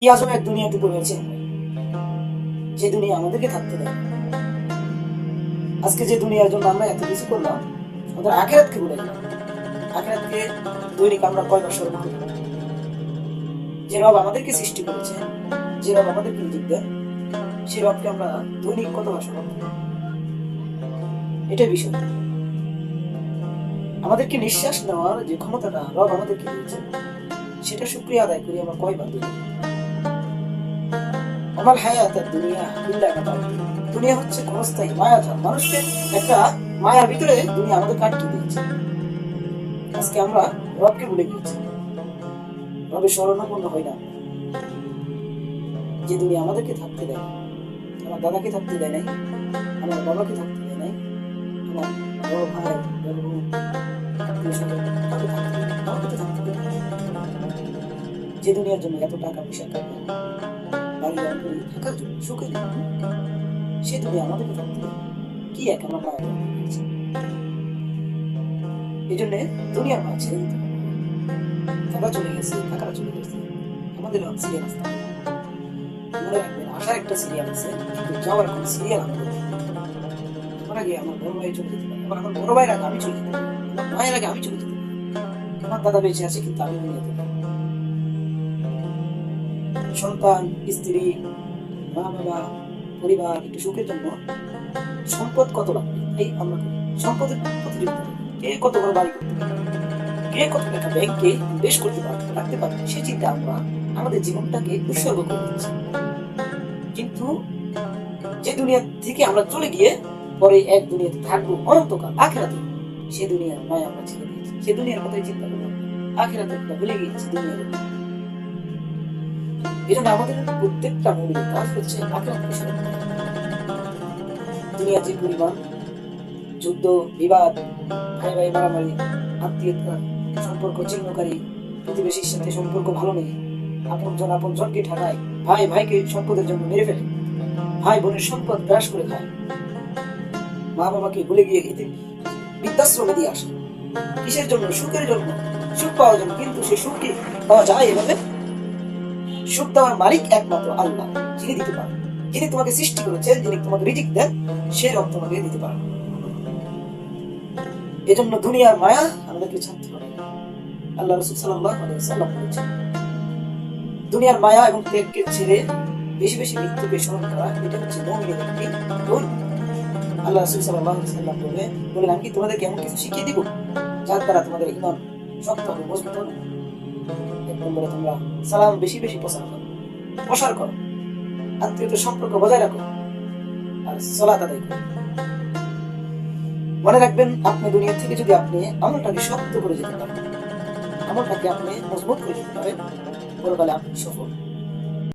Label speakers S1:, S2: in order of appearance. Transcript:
S1: কি আজব এক দুনিয়াতে পড়েছে, যে দুনিয়া আমাদেরকে থাকতে দেয়। আজকে যে দুনিয়ার জন্য আমরা এত কিছু করলাম, আমাদের আখিরাতকে ভুলে গেলাম। আখিরাতকে দৈনিক আমরা কয়বার স্মরণ করি? যে রব আমাদেরকে সৃষ্টি করেছে, যে রব আমাদেরকে রিজিক দেয়, সে রবকে আমরা দৈনিক কতবার স্মরণ করি? এটাই বিষয়। আমাদেরকে নিঃশ্বাস নেওয়ার যে ক্ষমতাটা রব আমাদেরকে দিয়েছে, সেটা শুকরিয়া আদায় করি আমরা কয়বার দিই? আমার হায়াত দুনিয়া ইল্লা মাতাউ। দুনিয়া হচ্ছে ক্ষণস্থায়ী মায়াজাল। মানুষকে একটা মায়ার ভিতরে দুনিয়া আমাদের আটকে দিয়েছে। আজকে আমরা রবকে ভুলে গিয়েছি, রবের শরণাপন্ন হই না। যে দুনিয়া আমাদেরকে থাকতে দেয়, আমার দাদাকে থাকতে দেয় নাই, আমার বাবাকে থাকতে দেয় নাই, আমার বড় ভাই বড় বোন আত্মীয় স্বজন কাউকে থাকতে দেয় নাই, আমাকে তো থাকতে দেয় নাই। যে দুনিয়ার জন্য এত টাকা পয়সা টাকা বাড়ি গাড়ি থাকার জন্য সুখের জন্য, সে দুনিয়া আমাদেরকে থাকতে দেয়। কি এক আমরা মায়া করেছি। এই জন্য দুনিয়ার মায়া ছেড়ে দিতে হবে। দাদা চলে গেছে, কাকারা চলে গেছে, আমাদের সিরিয়াল আসতে হবে। মনে রাখবেন, আসার একটা সিরিয়াল আছে, কিন্তু যাওয়ার কোন সিরিয়াল আমাদের নেই। আমার আগে আমার বড় ভাই চলে যেতে পারে, আবার আমার বড় ভাইয়ের আগে আমি চলে যেতে পারি, আমার মায়ের আগে আমি চলে যেতে পারি। আমার দাদা বেঁচে আছে, কিন্তু আমি দুনিয়াতে পারি। সন্তান, স্ত্রী, মা বাবা, পরিবার একটু সুখের জন্য সম্পদ কত লাগবে এই আমরা সম্পদের প্রতিযোগিতা করি। কে কত বড় বাড়ি করতে পারে, কে কত টাকা ব্যাংকে ইনভেস্ট করতে পারবে, রাখতে পারবে, সে চিন্তা আমরা আমাদের জীবনটাকে উৎসর্গ করে দিচ্ছি। কিন্তু যে দুনিয়া থেকে আমরা চলে গিয়ে পরে এক দুনিয়াতে থাকবো অনন্তকাল আখিরাতে, সে দুনিয়ার মায়া আমরা ছেড়ে দিয়েছি। সে দুনিয়ার কথাই চিন্তা করলাম, আখিরাতে আমরা ভুলে গিয়েছি দুনিয়ার। এই জন্য আমাদের প্রত্যেকটা মুমিনের কাজ হচ্ছে আখিরাতকে স্মরণ করা। দুনিয়ার যে পরিমাণ যুদ্ধ বিবাদ, ভাই ভাই মারামারি, আত্মীয়তা সম্পর্ক ছিন্নকারী, প্রতিবেশীর সাথে সম্পর্ক ভালো নেই, আপন জনকে ঠেকায়, ভাই ভাইকে সম্পদের জন্য মেরে ফেলে, ভাই বোনের সম্পদ গ্রাস করে খায়, মা বাবাকে ভুলে গিয়ে এতে বৃদ্ধাশ্রমে দিয়ে আসে। কিসের জন্য? সুখের জন্য, সুখ পাওয়ার জন্য। কিন্তু সে সুখ কি পাওয়া যায় এভাবে? সুখ দেওয়ার মালিক একমাত্র আল্লাহ, যিনি দিতে পারেন, যিনি তোমাকে সৃষ্টি করেছেন, যিনি তোমাকে রিজিক দেন, সে রব তোমাকে দিতে পারেন। এজন্য দুনিয়ার মায়া আমাদেরকে ছাড়তে হবে। আল্লাহ রাসূল সাল্লাল্লাহু আলাইহি ওয়াসাল্লাম বলেছেন, দুনিয়ার মায়া এবং ত্যাগকে ছেড়ে বেশি বেশি মৃত্যুকে স্মরণ করা, এটা হচ্ছে মুমিনের একটি গুণ। আল্লাহ রাসূল সাল্লাল্লাহু আলাইহি ওয়াসাল্লাম বলেন, আমি কি তোমাদেরকে এমন কিছু শিখিয়ে দিব যার দ্বারা তোমাদের ঈমান শক্ত হবে, মজবুত হবে? এক নম্বরে তোমরা সালাম বেশি বেশি প্রসার করো, আত্মীয়তার সম্পর্ক বজায় রাখো, আর সালাত আদায় করো। মনে রাখবেন, আপনি দুনিয়া থেকে যদি আপনি আমলটাকে শক্ত করে যেতে পারেন, আমলটাকে আপনি মজবুত করে যেতে পারেন, পরকালে আপনি সফল।